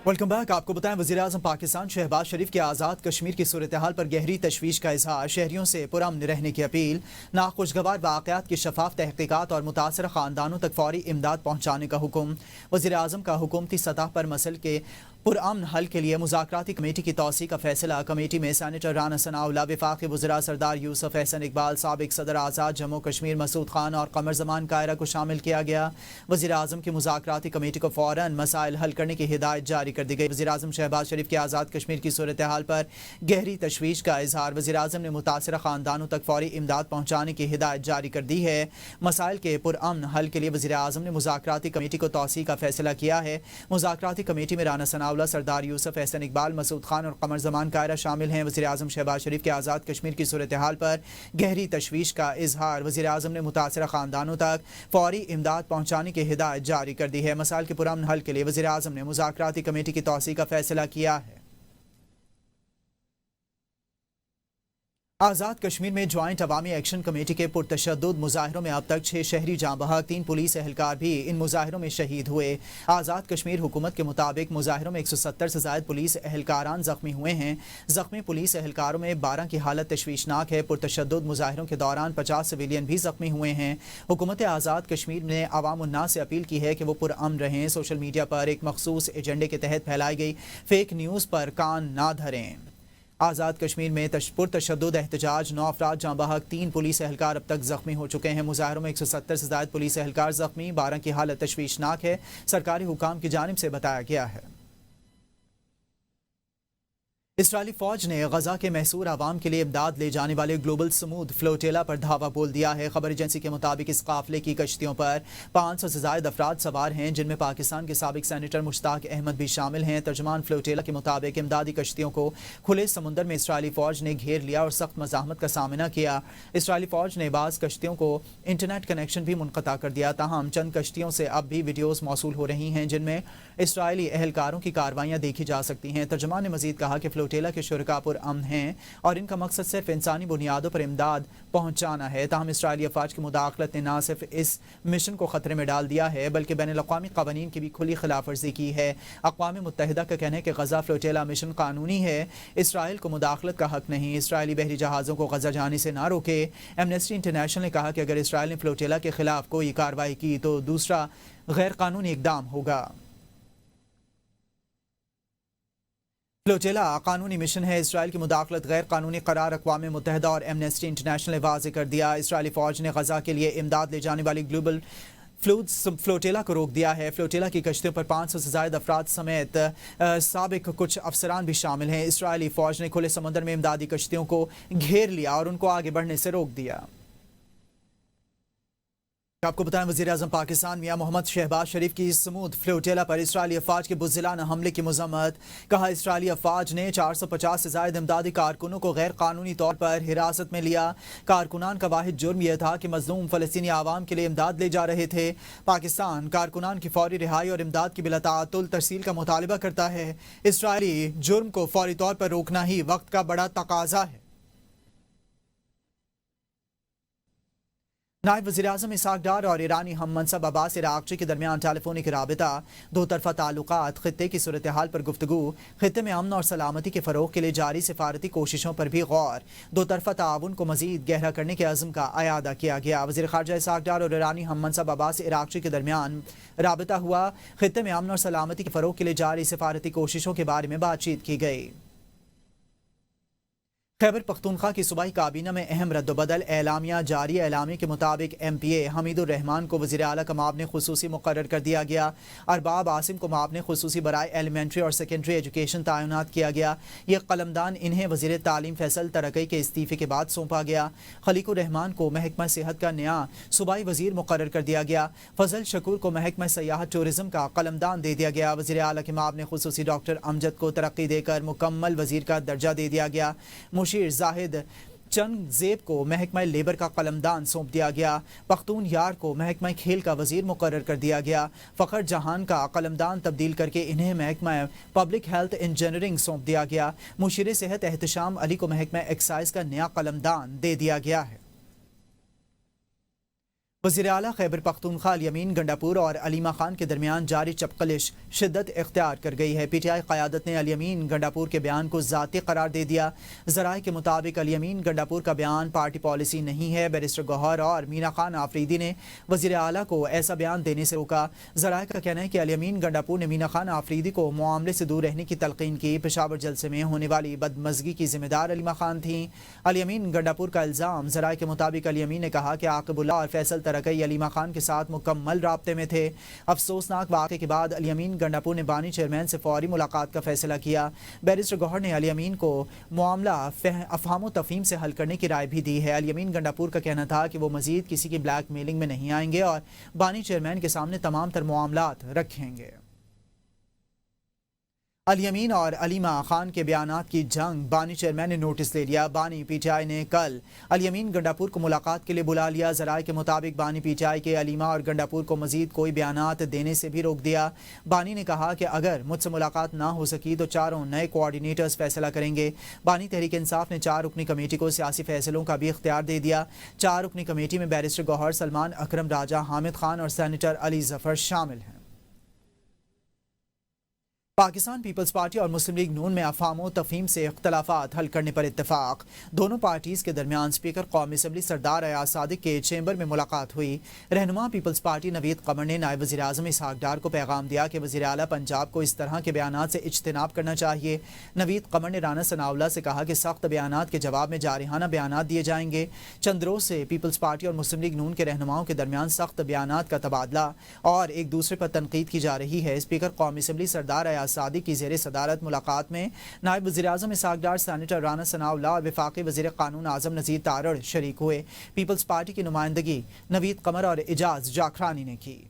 Welcome back. आपको बताएं, वज़ीर-ए-आज़म पाकिस्तान शहबाज शरीफ की आज़ाद कश्मीर की सूरत हाल पर गहरी तशवीश का इजहार, शहरियों से पुरअमन रहने की अपील, नाखुशगवार वाक़यात की शफाफ तहक़ीक़ात और मुतासर ख़ानदानों तक फ़ौरी इमदाद पहुँचाने का हुक्म। वज़ीर-ए-आज़म का हुकूमती सतह पर मसल के पुरअमन हल के लिए मुज़ाकराती कमेटी की तौसी का फैसला। कमेटी में सेनेटर राना सनाउल्लाह, वफाक़ी वज़रा सरदार यूसुफ एहसन इकबाल, साबिक़ सदर आज़ाद जम्मू कश्मीर मसूद खान और कमर ज़मान कायरा को शामिल किया गया। वज़ीर-ए-आज़म की मुज़ाकराती कमेटी को फ़ौरन मसाइल हल करने की हिदायत जारी कर दी गई। वज़ीर-ए-आज़म शहबाज शरीफ की आज़ाद कश्मीर की सूरत हाल पर गहरी तशवीश का इजहार। वज़ीर-ए-आज़म ने मुतासरा ख़ानदानों तक फ़ौरी इमदाद पहुँचाने की हिदायत जारी कर दी है। मसाइल के पुरअमन हल के लिए वज़ीर-ए-आज़म ने मुज़ाकराती कमेटी को तौसी का फैसला किया है। मुज़ाकराती कमेटी में राना सनाउल्लाह, सरदार यूसुफ एहसन इकबाल, मसूद खान और कमर ज़मान कायरा शामिल हैं। वज़ीर-ए-आज़म शहबाज शरीफ के आज़ाद कश्मीर की सूरत हाल पर गहरी तशवीश का इजहार। वज़ीर-ए-आज़म ने मुतासरा ख़ानदानों तक फ़ौरी इमदाद पहुँचाने की हिदायत जारी कर दी है। मसाइल के पुरअमन हल के लिए वज़ीर-ए-आज़म ने मुज़ाकराती कमेटी की तौसी का फैसला किया है। आज़ाद कश्मीर में ज्वाइंट अवामी एक्शन कमेटी के पुरतशद्दुद मुजाहिरों में अब तक 6 शहरी जाँ बहक, 3 पुलिस एहलकार भी इन मुजाहिरों में शहीद हुए। आज़ाद कश्मीर हुकूमत के मुताबिक मुजाहिरों में 170 से ज़ायद पुलिस एहलकारान ज़ख्मी हुए हैं। ज़ख्मी पुलिस एहलकारों में 12 की हालत तशवीशनाक है। पुरतशद्दुद मुजाहिरों के दौरान 50 सिविलियन भी ज़ख्मी हुए हैं। हुकूमत आज़ाद कश्मीर ने अवाम उन्नास से अपील की है कि वो पुरअमन रहें। सोशल मीडिया पर एक मखसूस एजेंडे के तहत फैलाई गई फेक न्यूज़ पर कान ना धरें। आज़ाद कश्मीर में पुरतशद्दुद एहतजाज, 9 अफराद जाँ बहक, 3 पुलिस एहलकार अब तक ज़ख्मी हो चुके हैं। मुजाहिरों में 170 से ज़ायद पुलिस एहलकार ज़ख्मी, 12 की हालत तशवीशनाक है, सरकारी हुकाम की जानिब से बताया गया है। इसराइली फ़ौज ने गजा के महसूर आवाम के लिए इमदाद ले जाने वाले ग्लोबल स्मूथ फ्लोटेला पर धावा बोल दिया है। खबर एजेंसी के मुताबिक इस काफिले की कश्तियों पर 500 से ज़ायद अफराद सवार हैं, जिनमें पाकिस्तान के साबिक सेनेटर मुश्ताक अहमद भी शामिल हैं। तर्जमान फ्लोटेला के मुताबिक इमदादी कश्तियों को खुले समुंदर में इसराइली फ़ौज ने घेर लिया और सख्त मज़ाहमत का सामना किया। इसराइली फ़ौज ने बाज़ कश्तियों को इंटरनेट कनेक्शन भी मुनक़ता कर दिया। ताहम चंद कश्तियों से अब भी वीडियोज़ मौसूल हो रही हैं, जिनमें इसराइली एहलकारों की कार्रवाइयाँ देखी जा सकती हैं। तर्जमान ने मज़ीद कहा कि फ्लोटेला के शुरका पुरअमन हैं और इनका मकसद सिर्फ इंसानी बुनियादों पर इमदाद पहुँचाना है। ताहम इसराइली अफवाज की मुदाखलत ने न सिर्फ इस मिशन को खतरे में डाल दिया है, बल्कि बैनुल-अक़वामी क़वानीन की भी खुली खिलाफ वर्जी की है। अक़वाम मुत्तहिदा का कहना है कि गजा फ्लोटेला मिशन कानूनी है, इसराइल को मुदाखलत का हक नहीं। इसराइली बहरी जहाज़ों को गजा जाने से ना रोके। एमनेस्टी इंटरनेशनल ने कहा कि अगर इसराइल ने फ्लोटेला के खिलाफ कोई कार्रवाई की तो दूसरा गैर कानूनी इक़दाम होगा। फ्लोटेला कानूनी मिशन है, इसराइल की मुदाखलत गैर कानूनी करार अक़वाम मुत्तहिदा और एमनेस्टी इंटरनेशनल ने वाज़ेह कर दिया। इसराइली फ़ौज ने गजा के लिए इमदाद ले जाने वाली ग्लोबल फ्लोटेला को रोक दिया है। फ्लोटेला की कश्तियों पर 500 से ज़ायद अफराद समेत साबिक कुछ अफसरान भी शामिल हैं। इसराइली फ़ौज ने खुले समुद्र में इमदादी कश्तियों को घेर लिया और उनको आगे बढ़ने से रोक दिया। आपको बताएं, वज़ीर-ए-आज़म पाकिस्तान मियां मोहम्मद शहबाज शरीफ की स्मूथ फ्लोटेला पर इसराइली अफवाज के बुज़दिलाना हमले की मज़म्मत। कहा, इसराइली अफवाज ने 450 से ज़ायद इमदादी कारकुनों को गैर कानूनी तौर पर हिरासत में लिया। कारकुनान का वाहिद जुर्म यह था कि मज़लूम फ़लस्तीनी आवाम के लिए इमदाद ले जा रहे थे। पाकिस्तान कारकुनान की फ़ौरी रिहाई और इमदाद की बिलाताअतुल तरसील का मुतालिबा करता है। इसराइली जुर्म को फ़ौरी तौर पर रोकना ही वक्त का बड़ा तकाज़ा है। नायब वज़ीर-ए-आज़म इसहाक़ डार और ईरानी हम मनसब अब्बास इराक़ची के दरमियान टेलीफोनिक राबिता, दो तरफ़ा ताल्लुकात, ख़ित्ते की सूरत हाल पर गुफ्तगू, ख़ित्ते में अमन और सलामती के फ़रोग़ के लिए जारी सिफारती कोशिशों पर भी गौर, दो तरफ़ा ताउन को मज़ीद गहरा करने के अज़्म का अयादा किया गया। वज़ीर ख़ारजा इसहाक़ डार और ईरानी हम मनसब अब्बास इराक़ची के दरमियान राबिता हुआ। ख़ित्ते में अमन और सलामती के फ़रोग़ के लिए जारी सिफारती कोशिशों के बारे में बातचीत की गई। खैबर पख्तूनख्वा की सूबाई काबीना में अहम रद्दबदल, एलामिया जारी। एलामिया के मुताबिक MPA हमीदुर रहमान को वज़ीर आला का मामले खुसूसी मुकर्रर कर दिया गया। अरबाब आसिम को मामले खुसूसी बराए एलिमेंट्री और सेकेंडरी एजुकेशन तैनात किया गया। ये कलमदान इन्हें वज़ीर तालीम फैसल तरक़ई के इस्तीफ़े के बाद सौंपा गया। खलीकुर रहमान को महकमा सेहत का नया सूबाई वज़ीर मुकर्रर कर दिया गया। फजल शकूर को महकमा सयाहत टूरिज़म का कलमदान दे दिया गया। वज़ीर आला के मामले खुसूसी डॉक्टर अमजद को तरक्की देकर मुकम्मल वज़ीर का दर्जा दे दिया गया। मुशीर जाहिद चंगज़ेब को महकमा लेबर का कलमदान सौंप दिया गया। पख्तून यार को महकमा खेल का वज़ीर मुकर्रर कर दिया गया। फ़खर जहान का कलमदान तब्दील करके इन्हें महकमा पब्लिक हेल्थ इंजीनियरिंग सौंप दिया गया। मुशीर सेहत एहतशाम अली को महकमा एक्साइज का नया कलमदान दे दिया गया है। وزیر اعلیٰ خیبر پختونخوا الیمین گنڈاپور اور علیمہ خان کے درمیان جاری چپقلش شدت اختیار کر گئی ہے۔ پی ٹی آئی قیادت نے الیمین گنڈاپور کے بیان کو ذاتی قرار دے دیا۔ ذرائع کے مطابق الیمین گنڈاپور کا بیان پارٹی پالیسی نہیں ہے۔ بیرسٹر گوہر اور مینا خان آفریدی نے وزیر اعلیٰ کو ایسا بیان دینے سے روکا۔ ذرائع کا کہنا ہے کہ الیمین گنڈاپور نے مینا خان آفریدی کو معاملے سے دور رہنے کی تلقین کی۔ پشاور جلسے میں ہونے والی بدمزگی کی ذمہ دار علیمہ خان تھیں۔ الیمین گنڈاپور کا الزام، ذرائع کے مطابق الیمین نے کہا کہ عاقب اللہ اور فیصل ترکئی علیمہ خان کے ساتھ مکمل رابطے میں تھے۔ افسوسناک واقعے کے بعد الیمین گنڈاپور نے بانی چیئرمین سے فوری ملاقات کا فیصلہ کیا۔ بیرسٹر گوہر نے الیمین کو معاملہ افہام و تفہیم سے حل کرنے کی رائے بھی دی ہے۔ الیمین گنڈاپور کا کہنا تھا کہ وہ مزید کسی کی بلیک میلنگ میں نہیں آئیں گے اور بانی چیئرمین کے سامنے تمام تر معاملات رکھیں گے۔ الیمین اور علیمہ خان کے بیانات کی جنگ، بانی چیئرمین نے نوٹس لے لیا۔ بانی پی ٹی آئی نے کل الیمین گنڈاپور کو ملاقات کے لیے بلا لیا۔ ذرائع کے مطابق بانی پی ٹی آئی کے علیمہ اور گنڈاپور کو مزید کوئی بیانات دینے سے بھی روک دیا۔ بانی نے کہا کہ اگر مجھ سے ملاقات نہ ہو سکی تو چاروں نئے کوآرڈینیٹرز فیصلہ کریں گے۔ بانی تحریک انصاف نے 4 رکنی کمیٹی کو سیاسی فیصلوں کا بھی اختیار دے دیا۔ 4 رکنی کمیٹی میں بیرسٹر گوہر، سلمان اکرم راجہ، حامد خان اور سینیٹر علی ظفر شامل ہیں۔ پاکستان پیپلز پارٹی اور مسلم لیگ نون میں افہام و تفہیم سے اختلافات حل کرنے پر اتفاق۔ دونوں پارٹیز کے درمیان اسپیکر قومی اسمبلی سردار ایاز صادق کے چیمبر میں ملاقات ہوئی۔ رہنما پیپلز پارٹی نوید قمر نے نائب وزیر اعظم اسحاق ڈار کو پیغام دیا کہ وزیر اعلیٰ پنجاب کو اس طرح کے بیانات سے اجتناب کرنا چاہیے۔ نوید قمر نے رانا ثناءاللہ سے کہا کہ سخت بیانات کے جواب میں جارحانہ بیانات دیے جائیں گے۔ چند روز سے پیپلز پارٹی اور مسلم لیگ نون کے رہنماؤں کے درمیان سخت بیانات کا تبادلہ اور ایک دوسرے پر تنقید کی جا رہی ہے۔ اسپیکر قومی اسمبلی سردار ایاز صادق کی زیر صدارت ملاقات میں نائب وزیر اعظم اسحاق ڈار، سینیٹر رانا ثناءاللہ اور وفاقی وزیر قانون اعظم نذیر تارڑ شریک ہوئے۔ پیپلز پارٹی کی نمائندگی نوید قمر اور اعجاز جاکھرانی نے کی۔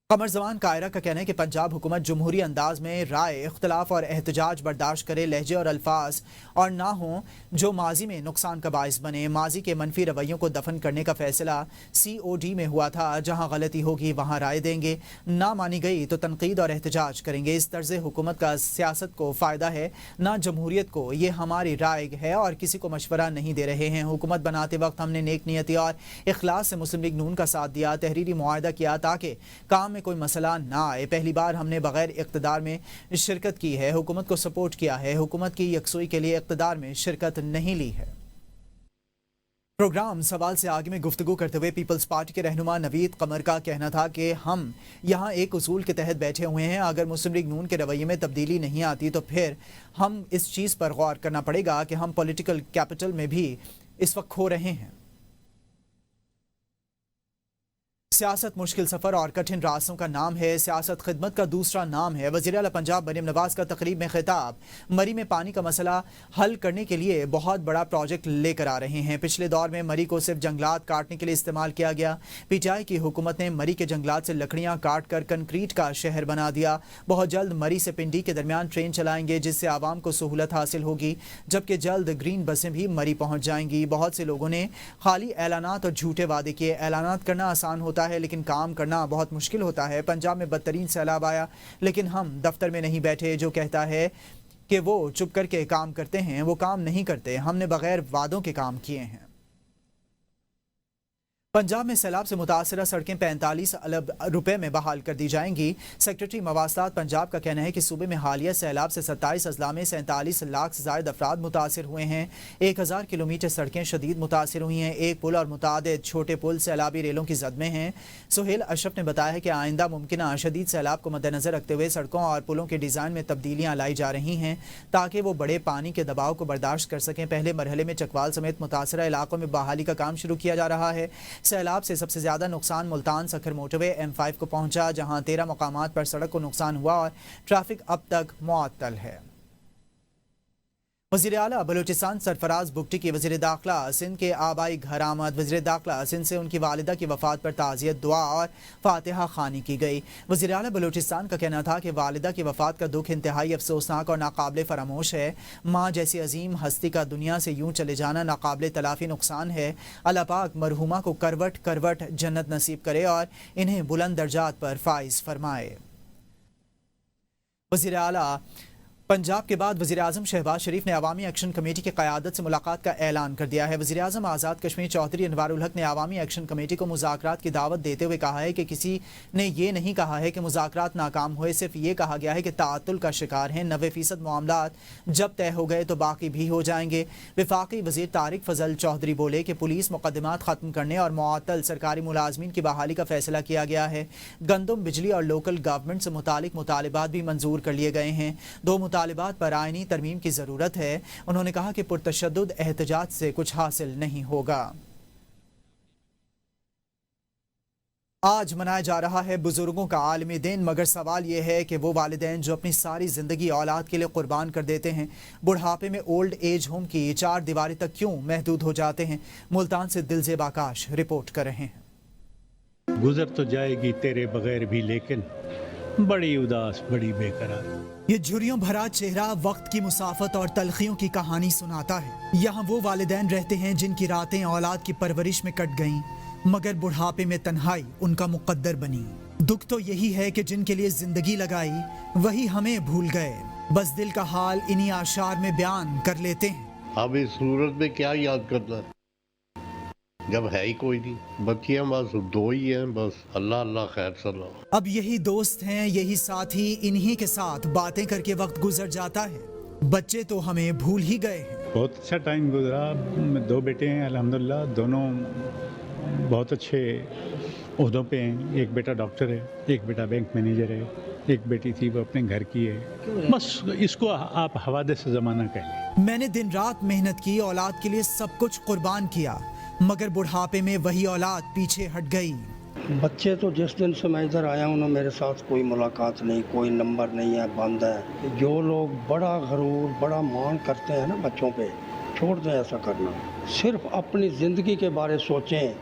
قمر زمان قاہرہ کا کہنا ہے کہ پنجاب حکومت جمہوری انداز میں رائے، اختلاف اور احتجاج برداشت کرے، لہجے اور الفاظ اور نہ ہوں جو ماضی میں نقصان کا باعث بنے۔ ماضی کے منفی رویوں کو دفن کرنے کا فیصلہ COD میں ہوا تھا۔ جہاں غلطی ہوگی وہاں رائے دیں گے، نہ مانی گئی تو تنقید اور احتجاج کریں گے۔ اس طرز حکومت کا سیاست کو فائدہ ہے نہ جمہوریت کو۔ یہ ہماری رائے ہے اور کسی کو مشورہ نہیں دے رہے ہیں۔ حکومت بناتے وقت ہم نے نیک نیتی اور اخلاص سے مسلم لیگ نون کا ساتھ دیا، تحریری معاہدہ کیا تاکہ کام میں کوئی مسئلہ نہ آئے۔ پہلی بار ہم نے بغیر اقتدار میں شرکت کی ہے، حکومت کو سپورٹ کیا ہے، حکومت کی یکسوئی کے لیے اقتدار میں شرکت نہیں لی ہے۔ پروگرام سوال سے آگے میں گفتگو کرتے ہوئے پیپلز پارٹی کے رہنما نوید قمر کا کہنا تھا کہ ہم یہاں ایک اصول کے تحت بیٹھے ہوئے ہیں۔ اگر مسلم لیگ نون کے رویے میں تبدیلی نہیں آتی تو پھر ہم اس چیز پر غور کرنا پڑے گا کہ ہم پولیٹیکل کیپٹل میں بھی اس وقت کھو رہے ہیں۔ سیاست مشکل سفر اور کٹھن راستوں کا نام ہے، سیاست خدمت کا دوسرا نام ہے۔ وزیر اعلیٰ پنجاب مریم نواز کا تقریب میں خطاب۔ مری میں پانی کا مسئلہ حل کرنے کے لیے بہت بڑا پروجیکٹ لے کر آ رہے ہیں۔ پچھلے دور میں مری کو صرف جنگلات کاٹنے کے لیے استعمال کیا گیا۔ پی ٹی آئی کی حکومت نے مری کے جنگلات سے لکڑیاں کاٹ کر کنکریٹ کا شہر بنا دیا۔ بہت جلد مری سے پنڈی کے درمیان ٹرین چلائیں گے جس سے عوام کو سہولت حاصل ہوگی، جبکہ جلد گرین بسیں بھی مری پہنچ جائیں گی۔ بہت سے لوگوں نے خالی اعلانات اور جھوٹے وعدے کیے۔ اعلانات کرنا آسان ہوتا ہے لیکن کام کرنا بہت مشکل ہوتا ہے۔ پنجاب میں بدترین سیلاب آیا لیکن ہم دفتر میں نہیں بیٹھے۔ جو کہتا ہے کہ وہ چپ کر کے کام کرتے ہیں وہ کام نہیں کرتے۔ ہم نے بغیر وعدوں کے کام کیے ہیں۔ پنجاب میں سیلاب سے متاثرہ سڑکیں 45 ارب روپے میں بحال کر دی جائیں گی۔ سیکرٹری مواصلات پنجاب کا کہنا ہے کہ صوبے میں حالیہ سیلاب سے 27 اضلاع میں 47 لاکھ سے زائد افراد متاثر ہوئے ہیں۔ 1000 کلومیٹر سڑکیں شدید متاثر ہوئی ہیں۔ ایک پل اور متعدد چھوٹے پل سیلابی ریلوں کی زد میں ہیں۔ سہیل اشرف نے بتایا ہے کہ آئندہ ممکنہ شدید سیلاب کو مد نظر رکھتے ہوئے سڑکوں اور پلوں کے ڈیزائن میں تبدیلیاں لائی جا رہی ہیں تاکہ وہ بڑے پانی کے دباؤ کو برداشت کر سکیں۔ پہلے مرحلے میں چکوال سمیت متاثرہ علاقوں میں بحالی کا کام شروع کیا جا رہا ہے۔ سیلاب سے سب سے زیادہ نقصان ملتان سکھر موٹر وے M5 کو پہنچا جہاں 13 مقامات پر سڑک کو نقصان ہوا اور ٹریفک اب تک معطل ہے۔ وزیر اعلیٰ بلوچستان سرفراز بگٹی کی وزیر داخلہ سندھ کے آبائی گھر آمد۔ وزیر داخلہ سندھ سے ان کی والدہ کی وفات پر تعزیت، دعا اور فاتحہ خوانی کی گئی۔ وزیر اعلیٰ بلوچستان کا کہنا تھا کہ والدہ کی وفات کا دکھ انتہائی افسوسناک اور ناقابل فراموش ہے۔ ماں جیسی عظیم ہستی کا دنیا سے یوں چلے جانا ناقابل تلافی نقصان ہے۔ اللہ پاک مرحومہ کو کروٹ کروٹ جنت نصیب کرے اور انہیں بلند درجات پر فائز فرمائے۔ وزیر اعلیٰ पंजाब के बाद वज़ीर-ए-आज़म शहबाज शरीफ ने अवामी एक्शन कमेटी की क़यादत से मुलाकात का ऐलान कर दिया है। वज़ीर-ए-आज़म आज़ाद कश्मीर चौधरी अनवारुल हक ने अवामी एक्शन कमेटी को मुज़ाकरात की दावत देते हुए कहा है कि किसी ने ये नहीं कहा है कि मुज़ाकरात नाकाम हुए, सिर्फ ये कहा गया है कि ताअत्तुल का शिकार हैं। 90% मामलात जब तय हो गए तो बाकी भी हो जाएंगे। वफाकी वज़ीर तारिक फजल चौधरी बोले कि पुलिस मुकदमात ख़त्म करने और मुअत्तल सरकारी मुलाजमीन की बहाली का फैसला किया गया है। गंदम, बिजली और लोकल गवर्नमेंट से मुतालिक मुतालिबात भी मंजूर कर लिए गए हैं। दो मुतालिबात पर आईनी तरमीम की ज़रूरत है। उन्होंने कहा कि पुरतशद्दुद एहतजाज से कुछ हासिल नहीं होगा। आज मनाया जा रहा है बुजुर्गों का आलमी दिन, मगर सवाल यह है कि वो वालिदैन जो अपनी सारी ज़िंदगी औलाद के लिए कुर्बान कर देते हैं, बुढ़ापे में ओल्ड एज होम की चार दीवारी तक क्यों महदूद हो जाते हैं। मुल्तान से दिलजेब आकाश रिपोर्ट कर रहे हैं। गुजर तो जाएगी तेरे बगैर भी, लेकिन बड़ी उदास, बड़ी बेकरार। ये झुर्रियों भरा चेहरा वक्त की मुसाफत और तलखियों की कहानी सुनाता है। यहाँ वो वालिदैन रहते हैं जिनकी रातें औलाद की परवरिश में कट गईं, मगर बुढ़ापे में तन्हाई उनका मुकद्दर बनी। दुख तो यही है कि जिनके लिए जिंदगी लगाई वही हमें भूल गए। बस दिल का हाल इन्हीं आशार में बयान कर लेते हैं। अब इस सूरत में क्या याद करना जब है ही कोई नहीं। बच्चियां बस दो ही हैं, बस अल्लाह अल्लाह खैर सलाह। अब यही दोस्त हैं, यही साथी, इन्हीं के साथ बातें करके वक्त गुजर जाता है। बच्चे तो हमें भूल ही गए हैं। बहुत अच्छा टाइम गुजरा। दो बेटे हैं अल्हम्दुलिल्लाह, दोनों बहुत अच्छे ओहदों पे हैं। एक बेटा डॉक्टर है, एक बेटा बैंक मैनेजर है, एक बेटी थी वो अपने घर की है। बस इसको आप हवादे से ज़माना कह लें। मैंने दिन रात मेहनत की, औलाद के लिए सब कुछ कुर्बान किया, मगर बुढ़ापे में वही औलाद पीछे हट गई। बच्चे तो जिस दिन से मैं इधर आया हूँ ना, मेरे साथ कोई मुलाकात नहीं, कोई नंबर नहीं है, बंद है। जो लोग बड़ा गरूर, बड़ा मान करते हैं ना बच्चों पे, छोड़ दें ऐसा करना। सिर्फ अपनी ज़िंदगी के बारे सोचें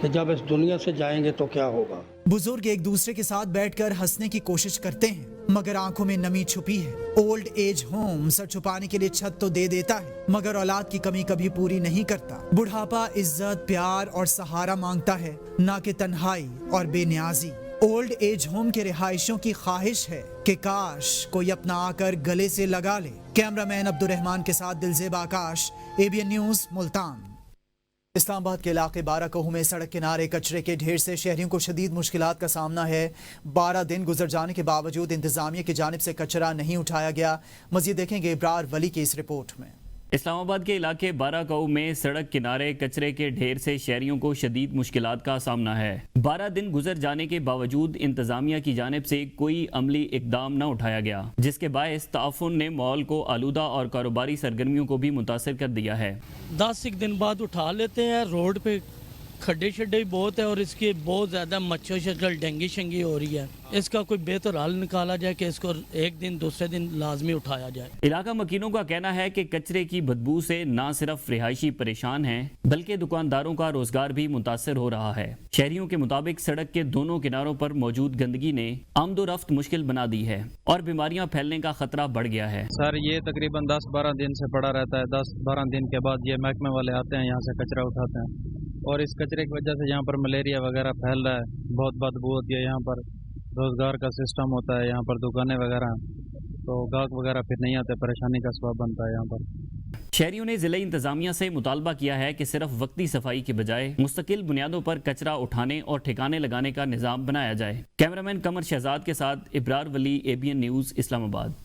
कि जब इस दुनिया से जाएंगे तो क्या होगा। बुजुर्ग एक दूसरे के साथ बैठकर हंसने की कोशिश करते हैं, मगर आंखों में नमी छुपी है। ओल्ड एज होम सर छुपाने के लिए छत तो दे देता है, मगर औलाद की कमी कभी पूरी नहीं करता। बुढ़ापा इज्जत, प्यार और सहारा मांगता है, ना कि तन्हाई और बेनियाजी। ओल्ड एज होम के रिहायशियों की ख्वाहिश है कि काश कोई अपना आकर गले से लगा ले। कैमरामैन अब्दुर्रहमान के साथ दिलजेब आकाश, ABN न्यूज़, मुल्तान। इस्लामाबाद के इलाके बाराकहू में सड़क किनारे कचरे के ढेर से शहरियों को शदीद मुश्किलात का सामना है। 12 दिन गुजर जाने के बावजूद इंतजामिया की जानिब से कचरा नहीं उठाया गया। मजीद देखेंगे इब्रार वली की इस रिपोर्ट में। इस्लामाबाद के इलाके बाराकहू में सड़क किनारे कचरे के ढेर से शहरियों को शदीद मुश्किलात का सामना है। 12 दिन गुजर जाने के बावजूद इंतजामिया की जानिब से कोई अमली इकदाम न उठाया गया, जिसके बायस ताफुन ने माहौल को आलूदा और कारोबारी सरगर्मियों को भी मुतासर कर दिया है। 10 एक दिन बाद उठा लेते हैं। रोड पे खड्डे शड्डे भी बहुत है और इसकी बहुत ज़्यादा मच्छर शक्ल डेंगू शेंगी हो रही है। इसका कोई बेहतर हल निकाला जाए कि इसको एक दिन दूसरे दिन लाजमी उठाया जाए। इलाका मकीनों का कहना है कि कचरे की बदबू से न सिर्फ रिहायशी परेशान हैं, बल्कि दुकानदारों का रोजगार भी मुतासर हो रहा है। शहरियों के मुताबिक सड़क के दोनों किनारों पर मौजूद गंदगी ने आमदोरफ्त मुश्किल बना दी है और बीमारियां फैलने का खतरा बढ़ गया है। सर ये तकरीबन 10-12 दिन से पड़ा रहता है। 10-12 दिन के बाद ये महकमे वाले आते हैं, यहाँ से कचरा उठाते हैं और इस कचरे की वजह से यहाँ पर मलेरिया वगैरह फैल रहा है। बहुत बदबू होती है। यहाँ पर रोजगार का सिस्टम होता है, यहाँ पर दुकानें वगैरह, तो गाहक वगैरह फिर नहीं आते, परेशानी का सबब बनता है यहाँ पर। शहरियों ने जिला इंतजामिया से मुतालबा किया है कि सिर्फ वक्ती सफाई के बजाय मुस्तकिल बुनियादों पर कचरा उठाने और ठिकाने लगाने का निज़ाम बनाया जाए। कैमरामैन कमर शहजाद के साथ इब्रार वली, ABN न्यूज़, इस्लामाबाद।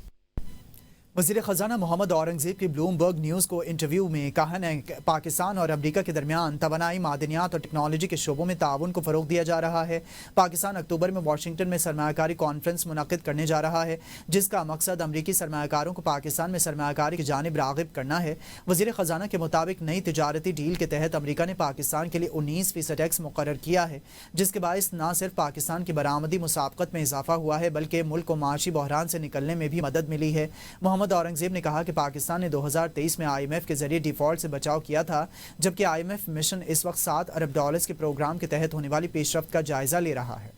वज़ीर ख़ज़ाना मोहम्मद औरंगज़ेब की ब्लूमबर्ग न्यूज़ को इंटरव्यू में कहा है कि पाकिस्तान और अमरीका के दरमियान तवानाई, मादनियात और टेक्नोलॉजी के शोबों में ताउन को फ़रोग़ दिया जा रहा है। पाकिस्तान अक्टूबर में वाशिंगटन में सरमायाकारी कॉन्फ्रेंस मुनक़िद करने जा रहा है, जिसका मकसद अमरीकी सरमायाकारों को पाकिस्तान में सरमायाकारी की जानिब राग़िब करना है। वज़ीर ख़ज़ाना के मुताबिक नई तिजारती डील के तहत अमरीका ने पाकिस्तान के लिए 19% टैक्स मुक़र्रर किया है, जिसके बायस न सिर्फ पाकिस्तान की बरामदी मुसाबक़त में इजाफा हुआ है, बल्कि मुल्क को माशी बहरान से निकलने में भी मदद मिली है। मोहम्मद औरंगज़ेब ने कहा कि पाकिस्तान ने 2023 में IMF के जरिए डिफ़ॉल्ट से बचाव किया था, जबकि IMF मिशन इस वक्त $7 अरब के प्रोग्राम के तहत होने वाली पेशरफ्त का जायजा ले रहा है।